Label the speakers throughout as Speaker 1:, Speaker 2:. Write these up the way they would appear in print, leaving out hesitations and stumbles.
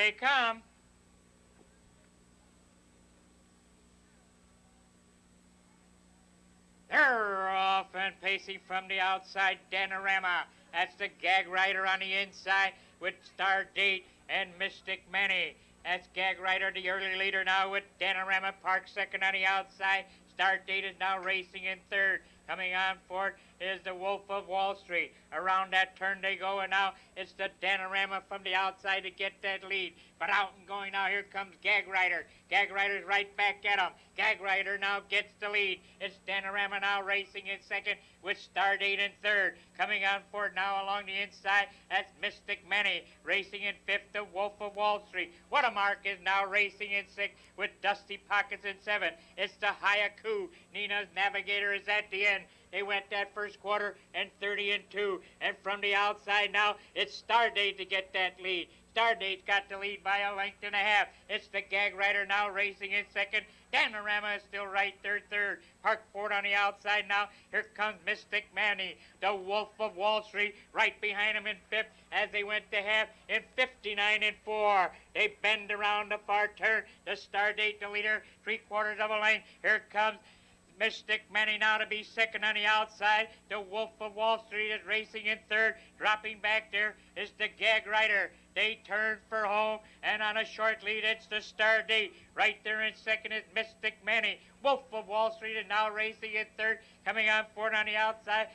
Speaker 1: they come. They're off and pacing from the outside, Danorama. That's the gag rider on the inside with Star Date and Mystic Manny. That's Gag Rider, the early leader now with Danorama Park second on the outside. Star Date is now racing in third. Coming on fourth is the Wolf of Wall Street. Around that turn they go, and now it's the Danorama from the outside to get that lead. But out and going now, here comes Gag Rider. Gag Rider's right back at him. Gag Rider now gets the lead. It's Danorama now racing in second with Stardate in third. Coming on fourth now along the inside, that's Mystic Manny. Racing in fifth, the Wolf of Wall Street. What a mark is now racing in sixth with Dusty Pockets in seventh. It's the Hayaku. Nina's Navigator is at the end. They went that first quarter and 30-2. And from the outside now, it's Stardate to get that lead. Stardate's got the lead by a length and a half. It's the Gag Rider now racing in second. Danorama is still right there third. Park Ford on the outside now. Here comes Mystic Manny, the Wolf of Wall Street, right behind him in fifth as they went to half in 59-4. They bend around the far turn. The Stardate, the leader, 3/4 of a length. Here comes Mystic Manny now to be second on the outside. The Wolf of Wall Street is racing in third. Dropping back there is the Gag Rider. They turn for home, and on a short lead, it's the Stardate. Right there in second is Mystic Manny. Wolf of Wall Street is now racing in third. Coming on fourth on the outside,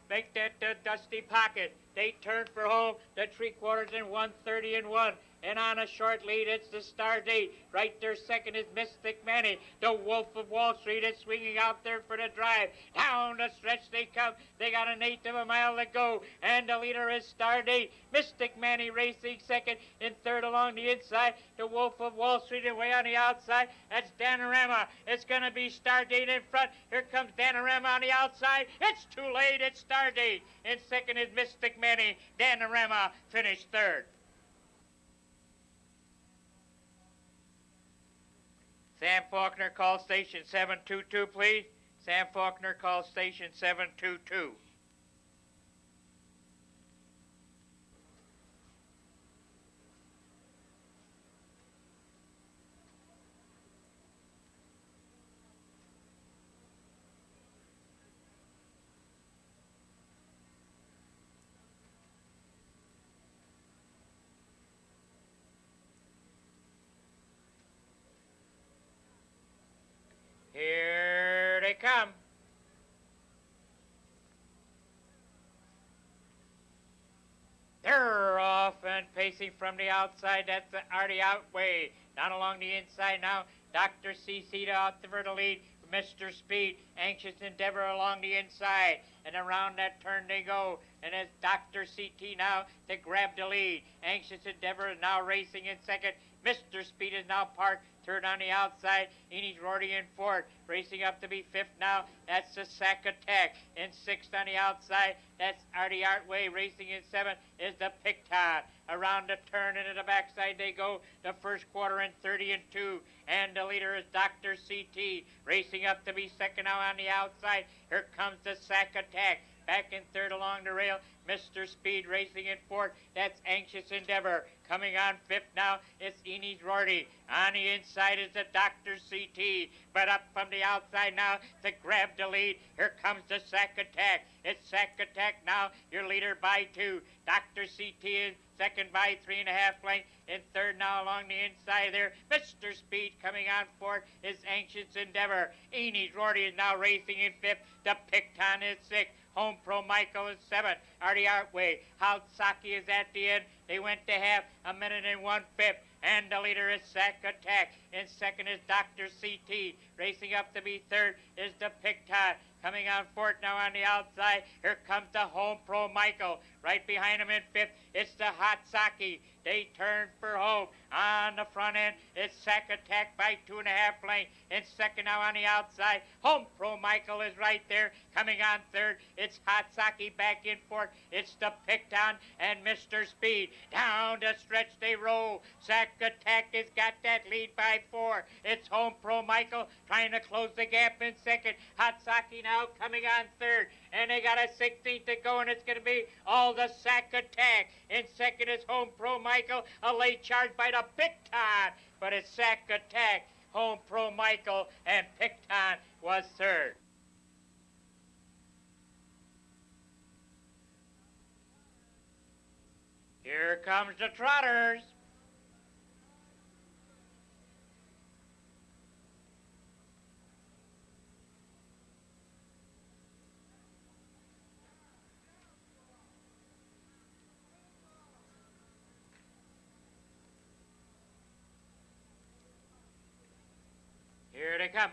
Speaker 1: make that Dusty Pocket. They turn for home, the 3/4 in 1:30-1. And on a short lead, it's the Stardate. Right there second is Mystic Manny. The Wolf of Wall Street is swinging out there for the drive. Down the stretch they come. They got an eighth of a mile to go. And the leader is Stardate. Mystic Manny racing second. In third along the inside, the Wolf of Wall Street away on the outside. That's Danorama. It's going to be Stardate in front. Here comes Danorama on the outside. It's too late. It's Stardate. In second is Mystic Manny. Danorama finished third. Sam Faulkner, call station 722, please. Sam Faulkner, call station 722. Here they come. They're off and pacing from the outside. That's the Artie Outway. Down along the inside now, Dr. CC out for the lead. Mr. Speed, Anxious Endeavor along the inside. And around that turn they go. And it's Dr. CT now to grab the lead. Anxious Endeavor is now racing in second. Mr. Speed is now parked. Third on the outside. Enid Rorty in fourth. Racing up to be fifth now. That's the Sack Attack. In sixth on the outside. That's Artie Artway. Racing in seventh is the Picton. Around the turn into the backside they go. The first quarter in 30-2. And the leader is Dr. CT. Racing up to be second now on the outside. Here comes the Sack Attack. Back in third along the rail, Mr. Speed racing in fourth. That's Anxious Endeavor. Coming on fifth now, it's Enid Rorty. On the inside is the Dr. CT. But up from the outside now to grab the lead, here comes the Sack Attack. It's Sack Attack now, your leader by 2. Dr. CT is second by 3.5 lengths. In third now along the inside there, Mr. Speed coming on fourth is Anxious Endeavor. Enid Rorty is now racing in fifth. The Picton is sixth. Home Pro Michael is seventh. Artie Artway. Houtsaki is at the end. They went to half, a minute and 1/5. And the leader is Sack Attack. In second is Dr. CT. Racing up to be third is the Picton. Coming on fourth now on the outside. Here comes the Home Pro Michael. Right behind him in fifth, it's the Hot Saki. They turn for home. On the front end, it's Sack Attack by 2.5 lengths. In second now on the outside, Home Pro Michael is right there. Coming on third, it's Hot Saki back in fourth. It's the Picton and Mr. Speed. Down the stretch they roll. Sack Attack has got that lead by 4. It's Home Pro Michael trying to close the gap in second. Hot Saki now coming on third. and they got a 16th to go, and it's going to be all the Sack Attack. In second is Home Pro Michael, a late charge by the Picton, but it's Sack Attack, Home Pro Michael, and Picton was third. Here comes the Trotters. Here they come.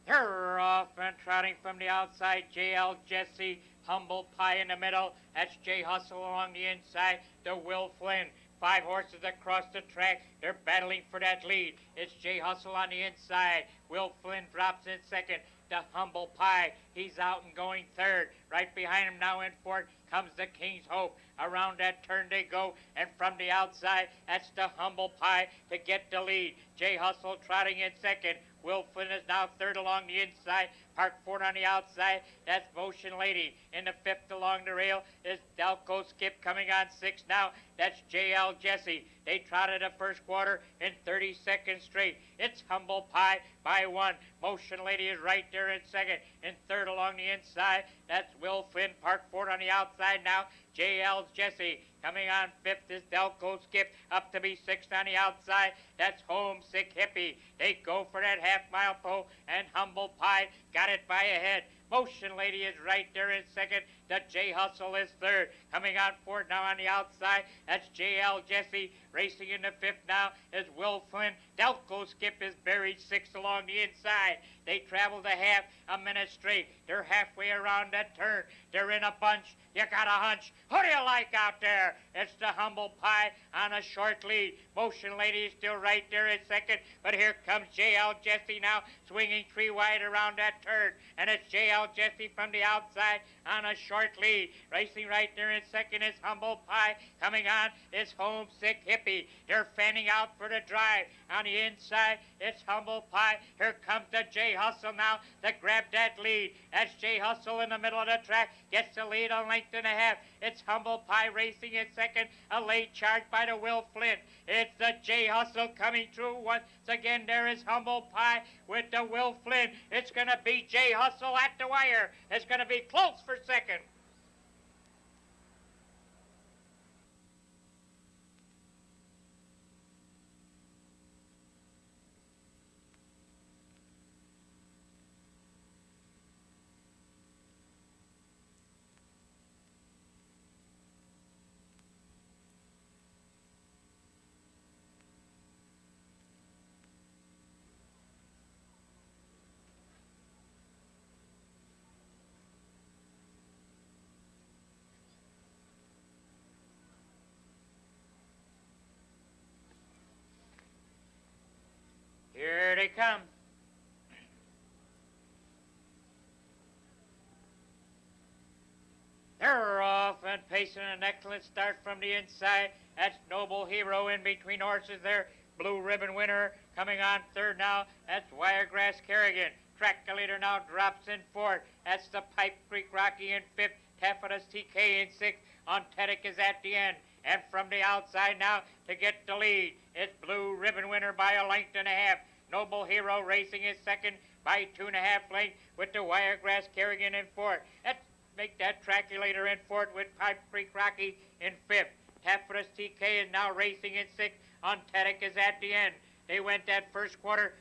Speaker 1: They're off and trotting from the outside. J.L. Jesse, Humble Pie in the middle. That's J. Hustle along the inside. The Will Flynn. 5 horses across the track. They're battling for that lead. It's J. Hustle on the inside. Will Flynn drops in second. The Humble Pie, he's out and going third. Right behind him now in fourth comes the King's Hope. Around that turn they go, and from the outside, that's the Humble Pie to get the lead. J. Hustle trotting in second. Will Flynn is now third along the inside. Park Ford on the outside. That's Motion Lady. In the fifth along the rail is Delco Skip coming on sixth now. That's J.L. Jesse. They trotted the first quarter in 30 seconds straight. It's Humble Pie by 1. Motion Lady is right there in second. In third along the inside, that's Will Flynn. Park Ford on the outside now. J.L. Jesse. Coming on fifth is Delco Skip, up to be sixth on the outside. That's Homesick Hippie. They go for that half-mile pole, and Humble Pie got it by a head. Motion Lady is right there in second. The J Hustle is third. Coming on fourth now on the outside, that's J.L. Jesse. Racing in the fifth now is Will Flynn. Delco Skip is buried sixth along the inside. They traveled a half a minute straight. They're halfway around that turn. They're in a bunch. You got a hunch. Who do you like out there? It's the Humble Pie on a short lead. Motion Lady is still right there in second, but here comes J.L. Jesse now, swinging 3 wide around that turn, and it's J.L. Jesse from the outside on a short lead. Racing right there in second is Humble Pie. Coming on is Homesick Hippie. They're fanning out for the drive. On the inside, it's Humble Pie. Here comes the J Hustle now to grab that lead. That's J Hustle in the middle of the track. Gets the lead a length and a half. It's Humble Pie racing in second. A late charge by the Will Flynn. It's the J Hustle coming through. Once again, there is Humble Pie with the Will Flynn. It's going to be J Hustle at the wire. It's going to be close for second. Here they come. They're off and pacing an excellent start from the inside. That's Noble Hero in between horses there. Blue Ribbon Winner coming on third now. That's Wiregrass Kerrigan. Track the leader now drops in fourth. That's the Pipe Creek Rocky in fifth. Taffetas TK in sixth. Ontetic is at the end. And from the outside now to get the lead, it's Blue Ribbon Winner by a length and a half. Noble Hero racing is second by 2.5 lengths with the Wiregrass Kerrigan in fourth. Let's make that traculator in fourth with Pipe Creek Rocky in fifth. Taffetas TK is now racing in sixth. Ontetic is at the end. They went that first quarter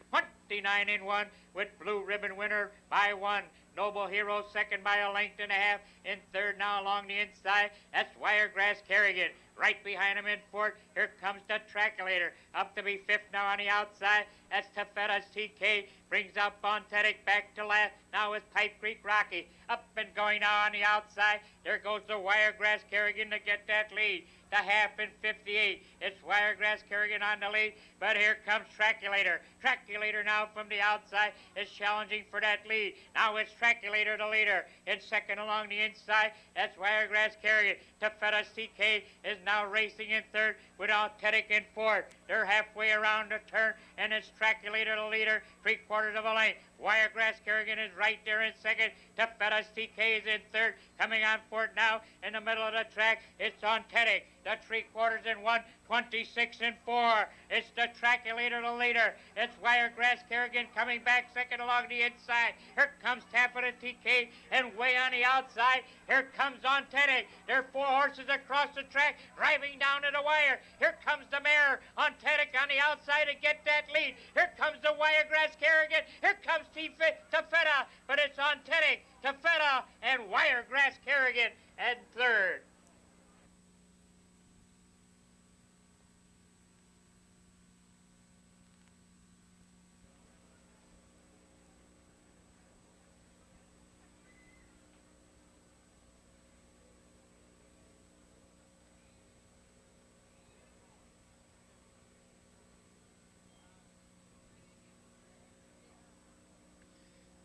Speaker 1: 29-1 with Blue Ribbon Winner by 1. Noble Hero second by a length and a half. In third now along the inside, that's Wiregrass Kerrigan. Right behind him in fourth, here comes the Traculator. Up to be fifth now on the outside, that's Taffetas TK. Brings up Bontetic back to last. Now is Pipe Creek Rocky. Up and going now on the outside. There goes the Wiregrass Kerrigan to get that lead. The half in 58. It's Wiregrass Kerrigan on the lead, but here comes Traculator. Traculator now from the outside is challenging for that lead. Now it's Traculator the leader. In second along the inside, that's Wiregrass Kerrigan. Taffetas TK is now racing in third with Ontetic in fourth. They're halfway around the turn, and it's Tracky Leader, the leader, 3/4 of a length. Wiregrass Kerrigan is right there in second. Tafetta's TK is in third. Coming on for it now in the middle of the track, it's on Teddy. The 3/4 in 1, 26 and 4. It's the Tracky Leader, the leader. It's Wiregrass Kerrigan coming back second along the inside. Here comes Tafetta TK, and way on the outside, here comes on Teddy. There are 4 horses across the track driving down to the wire. Here comes the mare on Teddy on the outside to get that lead. Here comes the Wiregrass Kerrigan. Here comes Tafetta, but it's on Teddy, Tafetta, and Wiregrass Kerrigan at third.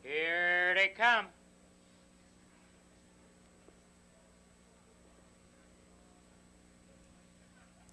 Speaker 1: Here they come.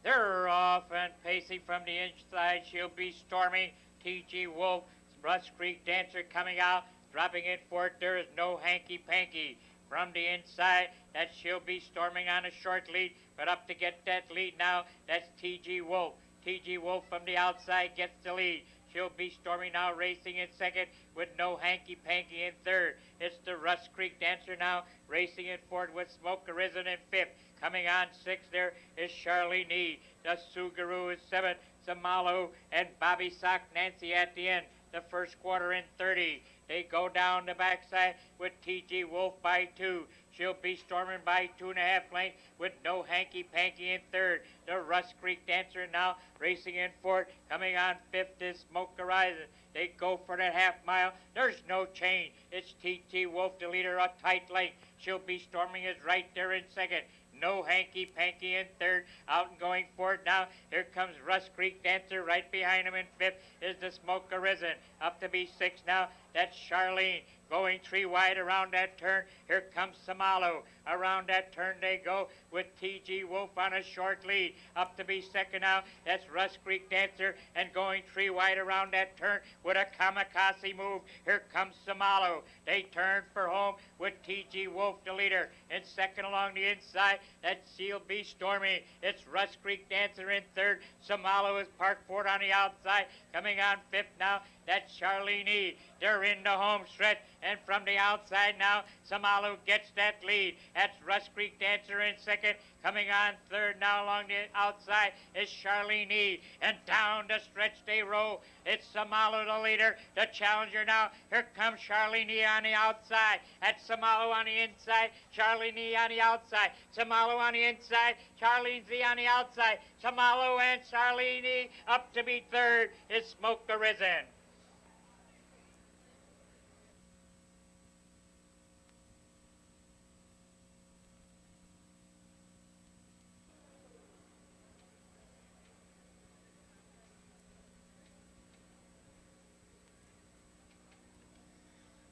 Speaker 1: They're off and pacing from the inside. She'll be Stormy, T.G. Wolf, Russ Creek Dancer coming out, dropping it for it. There is no hanky-panky. From the inside, that she'll be storming on a short lead, but up to get that lead now, that's T.G. Wolf. T.G. Wolf from the outside gets the lead. She'll be storming now, racing in second with no hanky-panky in third. It's the Russ Creek Dancer now, racing in fourth with Smoke Arisen in fifth. Coming on sixth there is Charlie Nee. The Sugaru is seventh, Samalo and Bobby Sock Nancy at the end. The first quarter in 30. They go down the backside with T.G. Wolf by 2. She'll be storming by 2.5 lengths with no hanky-panky in third. The Russ Creek Dancer now racing in fourth. Coming on fifth is Smoke Horizon. They go for that half mile. There's no change. It's T.G. Wolf, the leader, a tight length. She'll be storming is right there in second. No hanky-panky in third. Out and going for it now. Here comes Russ Creek Dancer. Right behind him in fifth is the Smoke Arisen. Up to be sixth now. That's Charlene. Going 3 wide around that turn. Here comes Samalo. Around that turn they go with T.G. Wolf on a short lead. Up to be second now. That's Russ Creek Dancer. And going 3 wide around that turn with a kamikaze move. Here comes Samalo. They turn for home with T.G. Wolf, the leader. And second along the inside, that's She'll Be Stormy. It's Russ Creek Dancer in third. Samalo is parked fourth on the outside. Coming on fifth now, that's Charlene E. They're in the home stretch. And from the outside now, Samalo gets that lead. That's Russ Creek Dancer in second. Coming on third now along the outside is Charlene E. And down the stretch they roll. It's Samalo, the leader, the challenger now. Here comes Charlene E. on the outside. That's Samalo on the inside. Charlene E. on the outside. Samalo on the inside. Charlene Z. on the outside. Samalo and Charlene E. Up to be third is Smoke Arisen.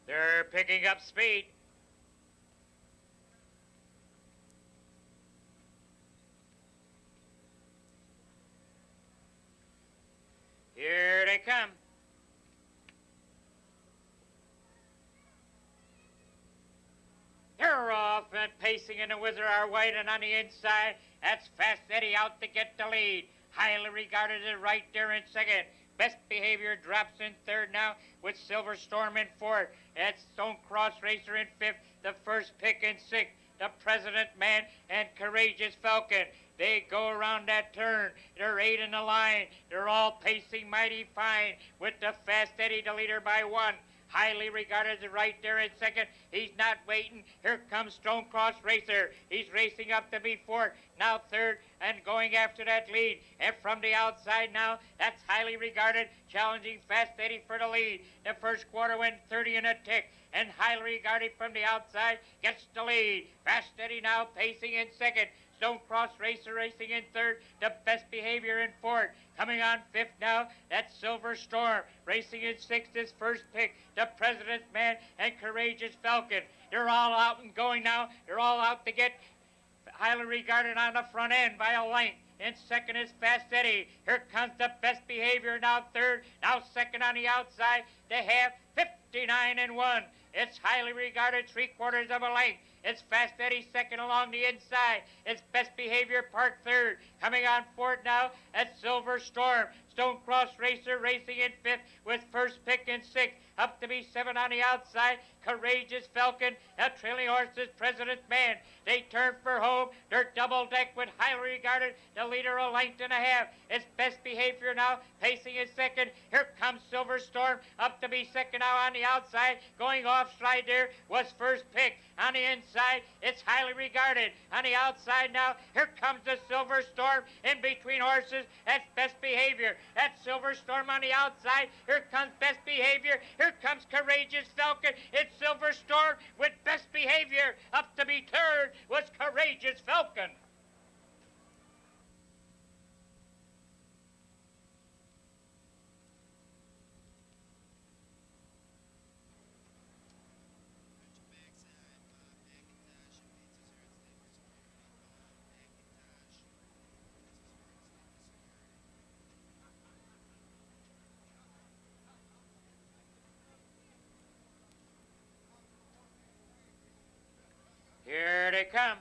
Speaker 1: They're picking up speed. Here they come. They're off and pacing in the Wizard are white, and on the inside, that's Fast Eddie out to get the lead. Highly regarded is right there in second. Best Behavior drops in third now with Silver Storm in fourth. That's Stone Cross Racer in fifth. The first pick in sixth. The President Man and Courageous Falcon. They go around that turn. They're 8 in the line. They're all pacing mighty fine with the Fast Eddie, the leader by 1. Highly regarded is right there in second. He's not waiting. Here comes Stone Cross Racer. He's racing up to be fourth. Now third and going after that lead. And from the outside now, that's highly regarded, challenging Fast Eddie for the lead. The first quarter went 30 and a tick. And highly regarded from the outside gets the lead. Fast Eddie now pacing in second. Stone Cross Racer racing in third. The Best Behavior in fourth. Coming on fifth now, that's Silver Storm. Racing in sixth, his first pick. The President's Man and Courageous Falcon. They're all out and going now. They're all out to get highly regarded on the front end by a length. In second is Fast Eddie. Here comes the Best Behavior now third. Now second on the outside. They have 59 and 1. It's highly regarded 3/4 of a length. It's Fast Eddie second along the inside. It's Best Behavior Park third. Coming on fourth now at Silver Storm. Stone Cross Racer racing in fifth with first pick in sixth. Up to be seven on the outside. Courageous Falcon. Now trailing horses President's Man. They turn for home. They're double deck with highly regarded the leader a length and a half. It's Best Behavior now pacing in second. Here comes Silver Storm up to be second now on the outside. Going off stride there was first pick. On the inside, it's highly regarded. On the outside now, here comes the Silver Storm in between horses. That's Best Behavior. That's Silver Storm on the outside. Here comes Best Behavior. Here comes Courageous Falcon. It's Silver Storm with Best Behavior. Up to be third was Courageous Falcon. Here they come.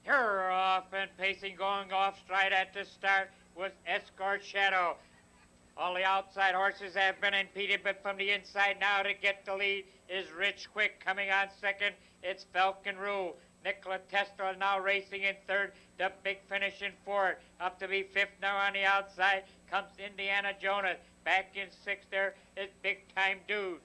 Speaker 1: Here off and pacing, going off stride at the start was Escort Shadow. All the outside horses have been impeded, but from the inside now to get the lead is Rich Quick. Coming on second, it's Falcon Rule. Nikola Tesla now racing in third. The Big Finish in fourth. Up to be fifth now on the outside comes Indiana Jonas. Back in sixth there is Big Time Dude.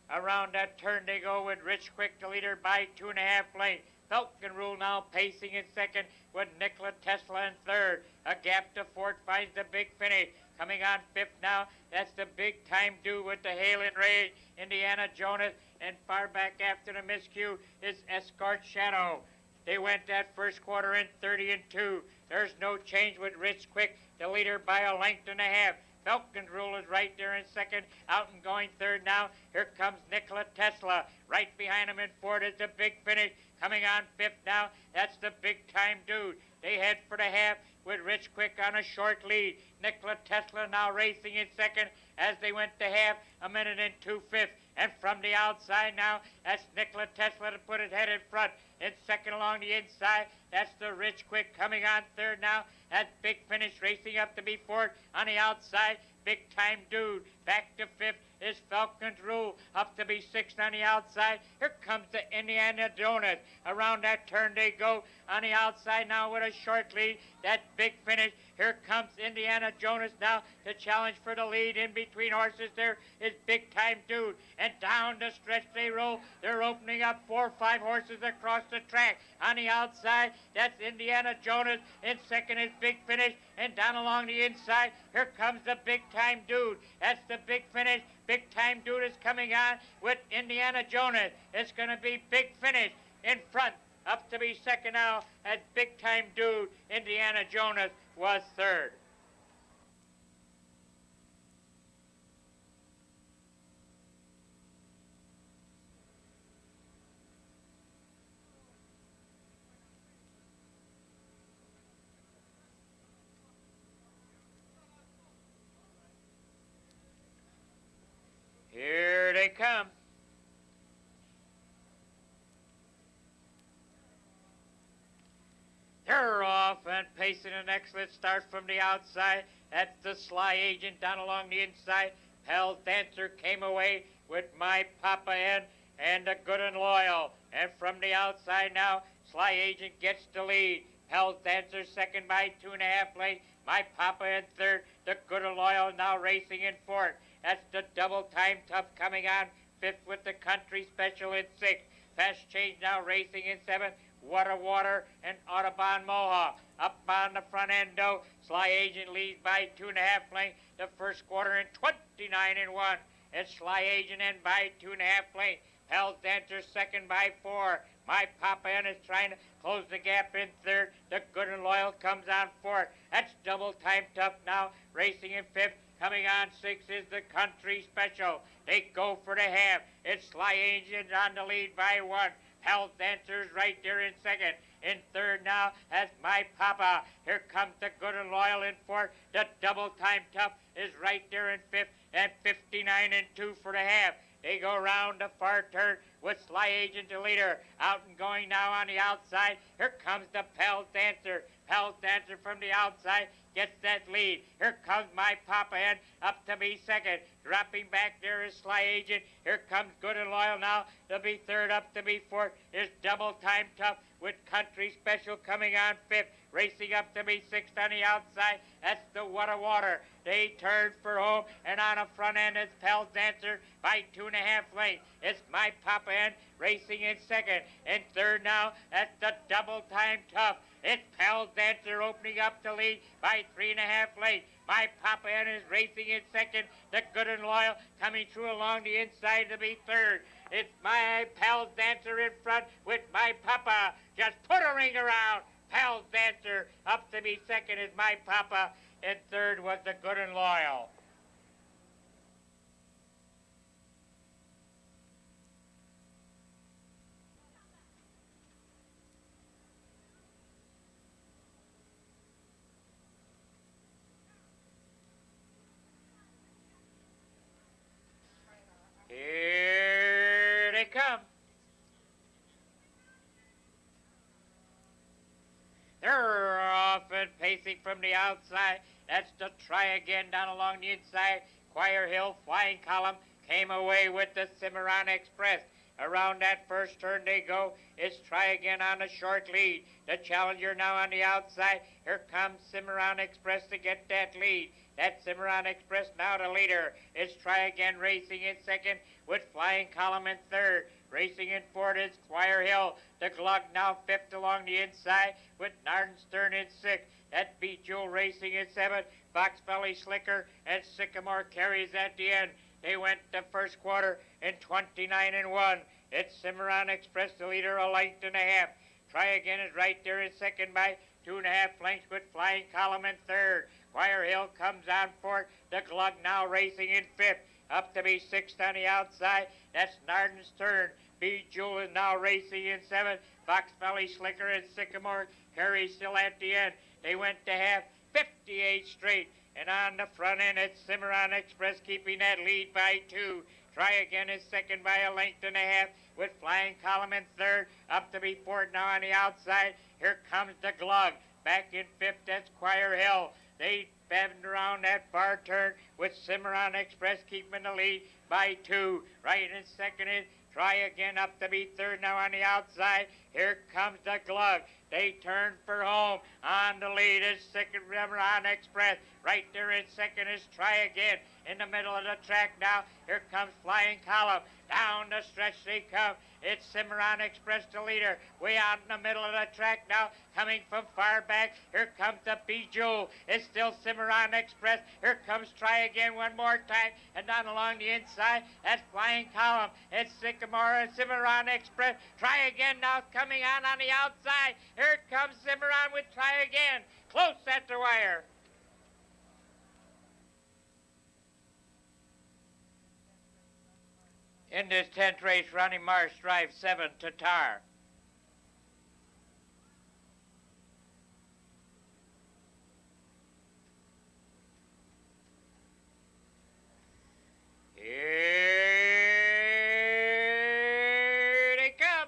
Speaker 1: Around that turn they go with Rich Quick, the leader by 2.5 lengths. Falcon Rule now pacing in second with Nikola Tesla in third. A gap to fourth finds the Big Finish. Coming on fifth now, that's the Big Time Dude with the Hail and Rage. Indiana Jonas, and far back after the miscue is Escort Shadow. They went that first quarter in 30 and 2. There's no change with Rich Quick, the leader by a length and a half. Falcon Rule is right there in second, out and going third now. Here comes Nikola Tesla. Right behind him in fourth is the Big Finish. Coming on fifth now, that's the Big Time Dude. They head for the half with Rich Quick on a short lead. Nikola Tesla now racing in second as they went to half, 1 minute and 2/5. And from the outside now, that's Nikola Tesla to put his head in front. In second along the inside, that's the Rich Quick. Coming on third now, that's Big Finish racing up to be fourth. On the outside, Big Time Dude. Back to fifth is Falcon's Rule. Up to be sixth on the outside. Here comes the Indiana Jonas. Around that turn they go. On the outside now with a short lead. That Big Finish. Here comes Indiana Jonas now to challenge for the lead. In between horses there is Big Time Dude. And down the stretch they roll. They're opening up 4 or 5 horses across the track. On the outside, that's Indiana Jonas. In second is Big Finish. And down along the inside, here comes the Big Time Dude. That's the Big Finish. Big Time Dude is coming on with Indiana Jonas. It's going to be Big Finish in front. Up to be second now as Big Time Dude. Indiana Jonas was third. Here they come. They're off and pacing an excellent start from the outside. That's the Sly Agent down along the inside. Hell's Dancer came away with My Papa N and the Good and Loyal. And from the outside now, Sly Agent gets the lead. Hell's Dancer second by 2.5 lengths. My Papa in third. The Good and Loyal now racing in fourth. That's the Double Time Tough coming on fifth with the Country Special in sixth. Fast Change now racing in seventh. Water and Audubon Mohawk. Up on the front end though, Sly Agent leads by 2.5 lengths. The first quarter in 29 and 1. It's Sly Agent in by 2.5 lengths. Hell's Dancer second by 4. My Papa N is trying to close the gap in third. The Good and Loyal comes on fourth. That's Double Time Tough now racing in fifth. Coming on 6 is the Country Special. They go for the half. It's Sly Agent on the lead by 1. Hell Dancer's right there in second. In third now, that's My Papa. Here comes the Good and Loyal in fourth. The Double Time Tough is right there in fifth. And 59 and 2 for the half. They go round the far turn with Sly Agent the leader. Out and going now on the outside. Here comes the Pell Dancer. Pell Dancer from the outside gets that lead. Here comes My Papa in up to be second. Dropping back there is Sly Agent. Here comes Good and Loyal now to be third. Up to be fourth is Double Time Tough with Country Special coming on fifth. Racing up to be sixth on the outside. That's the What a Water. They turn for home, and on the front end is Pell Dancer by 2.5 lengths. It's My Papa in racing in second. In third now, that's the Double Time Tough. It's Pell Dancer opening up the lead by 3.5 lengths. My Papa in is racing in second. The Good and Loyal coming through along the inside to be third. It's My Pell Dancer in front with My Papa. Just put a ring around. Pell Dancer up to be second is My Papa. And third was the Good and Loyal. Here they come. They're off and pacing from the outside. That's the Try Again down along the inside. Choir Hill Flying Column came away with the Cimarron Express. Around that first turn they go. It's Try Again on a short lead. The Challenger now on the outside. Here comes Cimarron Express to get that lead. That Cimarron Express now the leader. It's Try Again racing in second with Flying Column in third. Racing in fourth is Choir Hill. The Glug now fifth along the inside with Nardenstern in sixth. That Beat Jewel racing in seventh. Fox Valley Slicker and Sycamore carries at the end. They went the first quarter in 29 and 1. It's Cimarron Express, the leader, a length and a half. Try Again is right there in second by 2.5 lengths with Flying Column in third. Choir Hill comes on fourth. The Glug now racing in fifth. Up to be sixth on the outside. That's Nardenstern. Beat Jewel is now racing in seventh. Fox Valley Slicker and Sycamore carry still at the end. They went to half 58 straight. And on the front end, it's Cimarron Express keeping that lead by 2. Try Again is second by a length and a half with Flying Column in third. Up to be fourth now on the outside. Here comes the Glug. Back in fifth, that's Choir Hill. They bend around that bar turn with Cimarron Express keeping the lead by 2. Right in second is Try Again up to be third now on the outside. Here comes the Glug. They turn for home. On the lead is Cimarron Express. Right there in second is Try Again. In the middle of the track now, here comes Flying Column. Down the stretch they come. It's Cimarron Express, the leader. Way out in the middle of the track now, coming from far back. Here comes the Bijou. It's still Cimarron Express. Here comes Try Again one more time. And down along the inside, that's Flying Column. It's Sycamore and Cimarron Express. Try Again now coming on the outside. Here comes Cimarron with Try Again. Close at the wire. In this 10th race, Ronnie Marsh drives 7 Tatar. Here they come.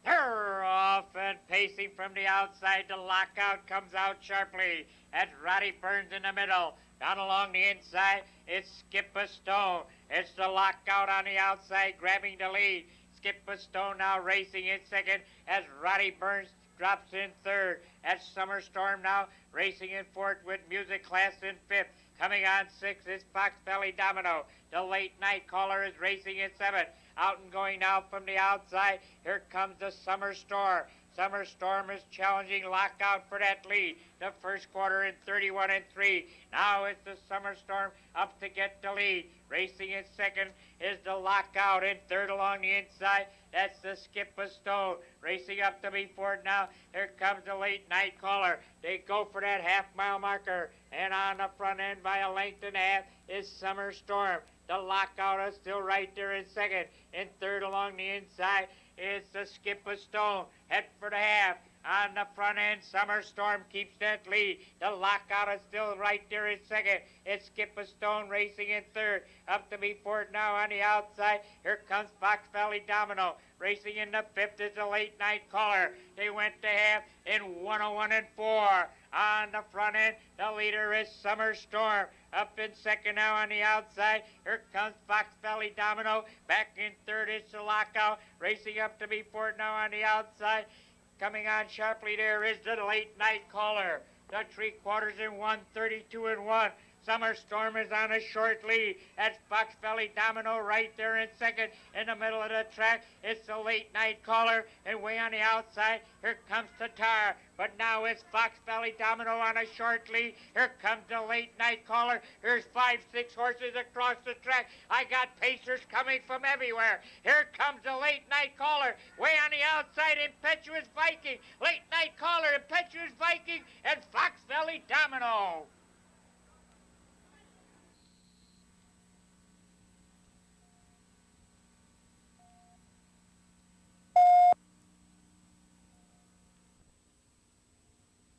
Speaker 1: They're off and pacing from the outside. The lockout comes out sharply. That's Roddy Burns in the middle. Down along the inside, it's Skip a Stone. It's the lockout on the outside, grabbing the lead. Skip a Stone now racing in second as Roddy Burns drops in third. That's Summer Storm now racing in fourth with Music Class in fifth. Coming on sixth is Fox Valley Domino. The Late Night Caller is racing in seventh. Out and going now from the outside, here comes the Summer Storm. Summer Storm is challenging Lockout for that lead. The first quarter in 31-3. Now it's the Summer Storm up to get the lead. Racing in second is the Lockout. In third along the inside, that's the Skip a Stone. Racing up to be fourth now. Here comes the Late Night Caller. They go for that half-mile marker. And on the front end by a length and a half is Summer Storm. The Lockout is still right there in second. In third along the inside is the Skip a Stone. Head for the half. On the front end, Summer Storm keeps that lead. The Lockout is still right there in second. It's Skip a Stone racing in third. Up to be fourth now on the outside. Here comes Fox Valley Domino. Racing in the fifth is the Late Night Caller. They went to half in 101-4. On the front end, the leader is Summer Storm. Up in second now on the outside. Here comes Fox Valley Domino. Back in third is the Lockout. Racing up to be fourth now on the outside. Coming on sharply there is the Late Night Caller. The 3/4 in 1:32-1. Summer Storm is on a short lead. That's Fox Valley Domino right there in second. In the middle of the track, it's the Late Night Caller. And way on the outside, here comes Tatar. But now it's Fox Valley Domino on a short lead. Here comes the Late Night Caller. Here's 5-6 horses across the track. I got pacers coming from everywhere. Here comes the Late Night Caller. Way on the outside, Impetuous Viking. Late Night Caller, Impetuous Viking, and Fox Valley Domino.